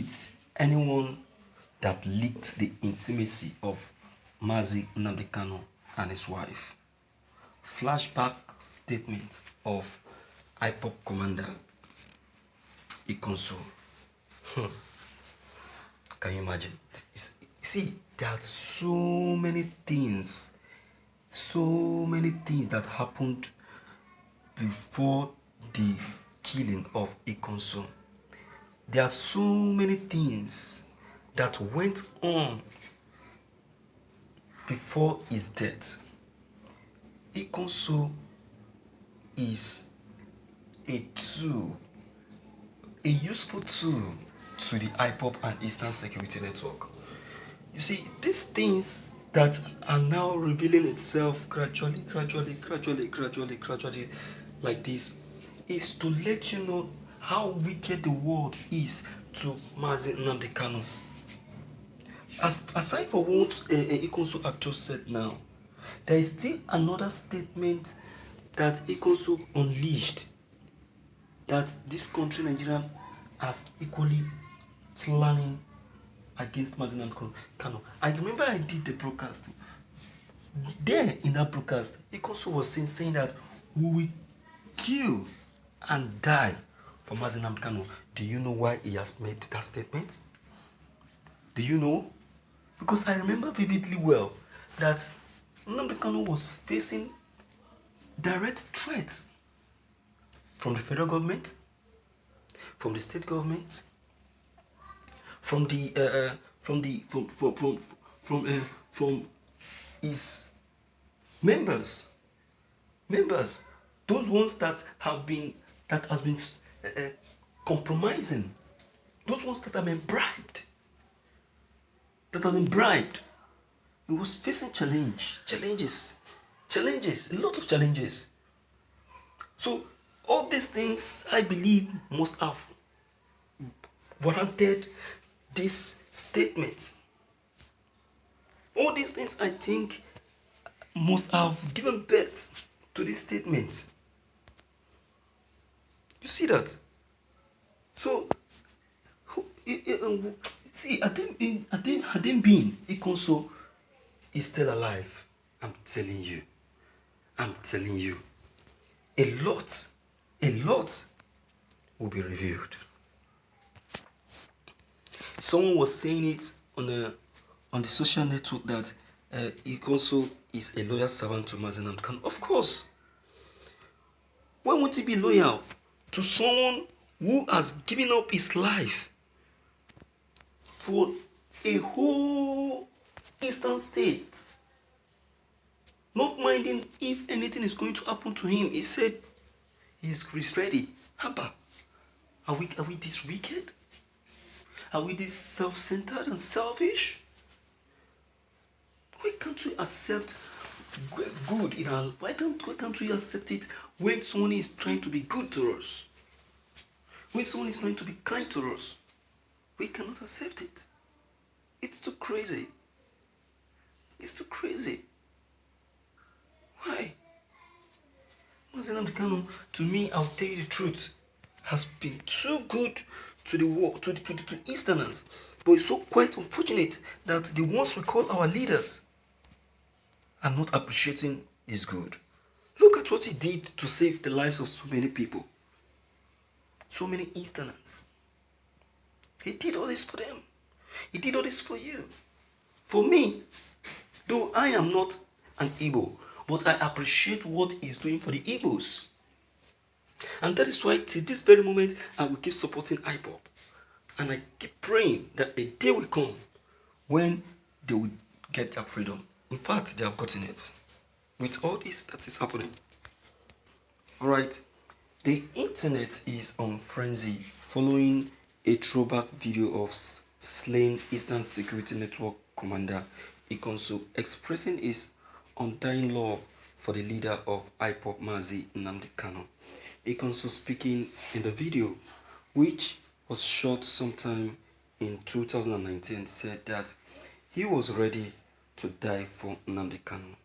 with anyone that leaked the intimacy of Nnamdi Kanu and his wife. Flashback statement of Ipob commander Ikonso. Can you imagine? See, there are so many things that happened before the killing of Ikonso. There are so many things that went on before his death. Ikonso is a tool, a useful tool to the Ipob and Eastern Security Network. You see, these things that are now revealing itself gradually like this is to let you know how wicked the world is to Nnamdi Kanu. Aside from what Ikonso have just said now, there is still another statement that Ikonso unleashed that this country, Nigeria, has equally planning against Nnamdi Kanu. I remember I did the broadcast. There in that broadcast, Ikonso was saying that we will kill and die for Nnamdi Kanu. Do you know why he has made that statement? Do you know? Because I remember vividly well that Nnamdi Kanu was facing direct threats from the federal government, from the state government, from his members, those ones that has been compromising, those ones that have been bribed, He was facing challenges, a lot of challenges. So all these things, I believe, must have warranted this statement. All these things, I think, must have given birth to this statement. You see that? So, see, hadn't been Ikonso is still alive. I'm telling you, a lot will be revealed. Someone was saying it on the social network that Ikonso is a loyal servant to Nnamdi Kanu. Of course. Why would he be loyal to someone who has given up his life for a whole Eastern state? Not minding if anything is going to happen to him. He said he's ready. Haba, are we this wicked? Are we this self-centered and selfish? Why can't we accept good in our life? Why can't we accept it when someone is trying to be good to us? When someone is trying to be kind to us? We cannot accept it. It's too crazy. Why? Nnamdi Kanu, to me, I'll tell you the truth, has been too good to the world, to the Easterners. But it's so quite unfortunate that the ones we call our leaders are not appreciating his good. Look at what he did to save the lives of so many people. So many Easterners. He did all this for them. He did all this for you. For me, though I am not an Igbo, but I appreciate what he's doing for the Igbos. And that is why till this very moment, I will keep supporting Ipob. And I keep praying that a day will come when they will get their freedom. In fact, they have gotten it. With all this that is happening. Alright, the internet is on frenzy following a throwback video of slain Eastern Security Network commander Ikonso expressing his undying love for the leader of Ipob Nnamdi Kanu. Ikonso speaking in the video, which was shot sometime in 2019, said that he was ready to die for Nnamdi Kanu.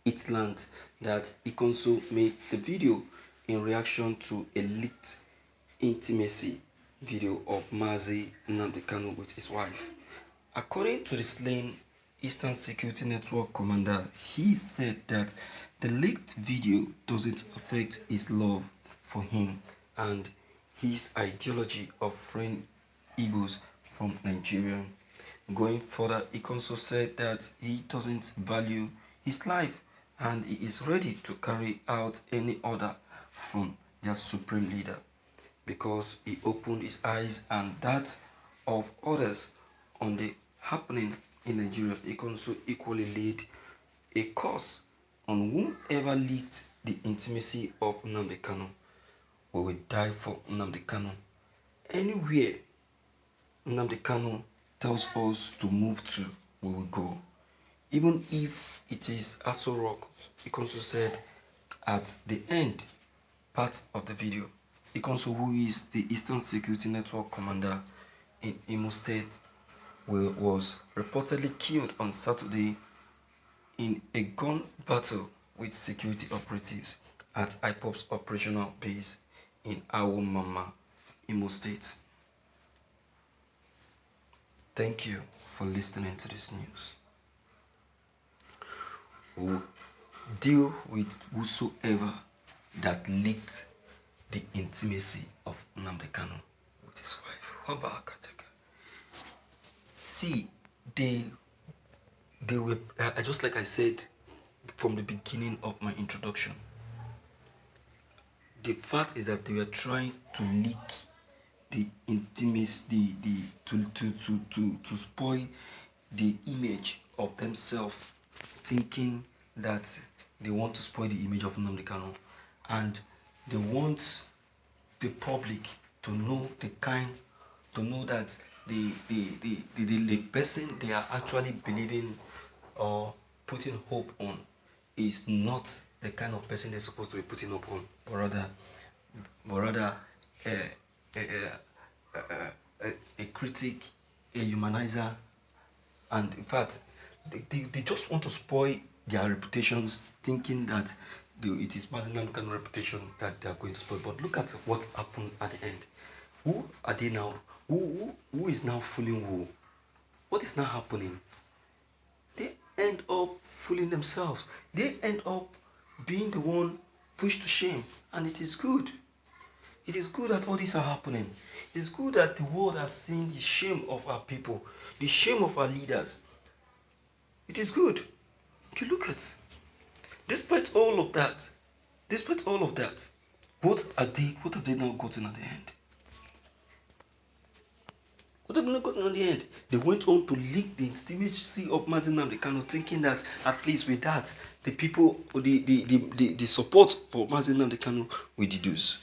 It learned that Ikonso made the video in reaction to a leaked Intemacy video of Mazi Nnamdi Kanu with his wife. According to the slain Eastern Security Network commander, he said that the leaked video doesn't affect his love for him and his ideology of freeing Igbos from Nigeria. Going further, he also said that he doesn't value his life and he is ready to carry out any order from their supreme leader, because he opened his eyes and that of others on the happening in Nigeria. He also equally laid a curse on whomever leaked the intimacy of Nnamdi Kanu. We will die for Nnamdi Kanu. Anywhere Nnamdi Kanu tells us to move to, we will go. Even if it is Aso Rock. He also said at the end part of the video, Ikonso, who is the Eastern Security Network commander in Imo State, was reportedly killed on Saturday in a gun battle with security operatives at Ipob's operational base in Awo Mama, Imo State. Thank you for listening to this news. We'll deal with whosoever that leaked the intimacy of Nnamdi Kanu with his wife. See, they were, just like I said from the beginning of my introduction, the fact is that they were trying to leak the intimacy, to spoil the image of themselves, thinking that they want to spoil the image of Nnamdi Kanu, and they want the public to know that the person they are actually believing or putting hope on is not the kind of person they're supposed to be putting hope on, but rather a critic, a humanizer, and in fact, they just want to spoil their reputations, thinking that it is Nnamdi Kanu's reputation that they are going to spoil. But look at what happened at the end. Who are they now? Who is now fooling who? What is now happening? They end up fooling themselves. They end up being the one pushed to shame, and it is good. It is good that all these are happening. It is good that the world has seen the shame of our people, the shame of our leaders. It is good. You look at, despite all of that, what have they now gotten at the end? What have they now gotten at the end? They went on to leak the intimacy of Nnamdi Kanu, thinking that at least with that, the people, the support for Nnamdi Kanu will deduce.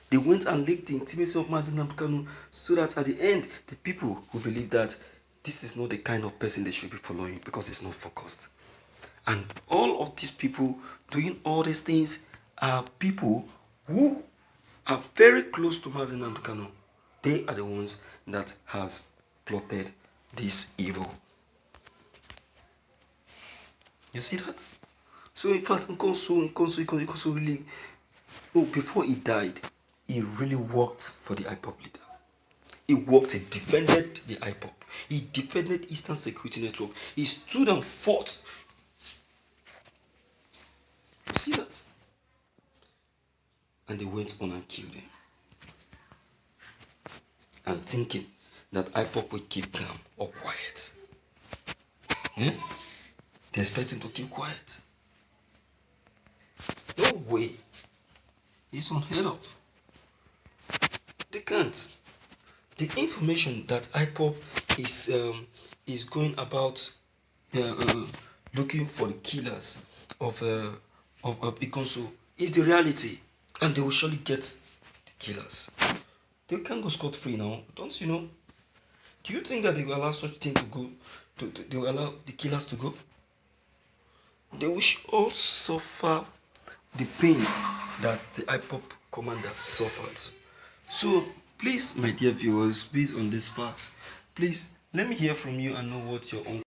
They went and leaked the intimacy of Nnamdi Kanu so that at the end, the people will believe that this is not the kind of person they should be following because it's not focused. And all of these people doing all these things are people who are very close to Nnamdi Kanu. They are the ones that has plotted this evil. You see that? So in fact, Nkonso really, before he died, he really worked for the Ipob leader. He defended the Ipob. He defended Eastern Security Network. He stood and fought. You see that? And they went on and killed him. And thinking that Ipob will keep calm or quiet. Yeah? They expect him to keep quiet. No way. It's unheard of. They can't. The information that Ipob is going about looking for the killers of Ikonso is the reality, and they will surely get the killers. They can't go scot-free now, don't you know? Do you think that they will allow such thing to go? They will allow the killers to go? They will all suffer the pain that the Ipob commander suffered. So please, my dear viewers, based on this fact, please let me hear from you and know what your own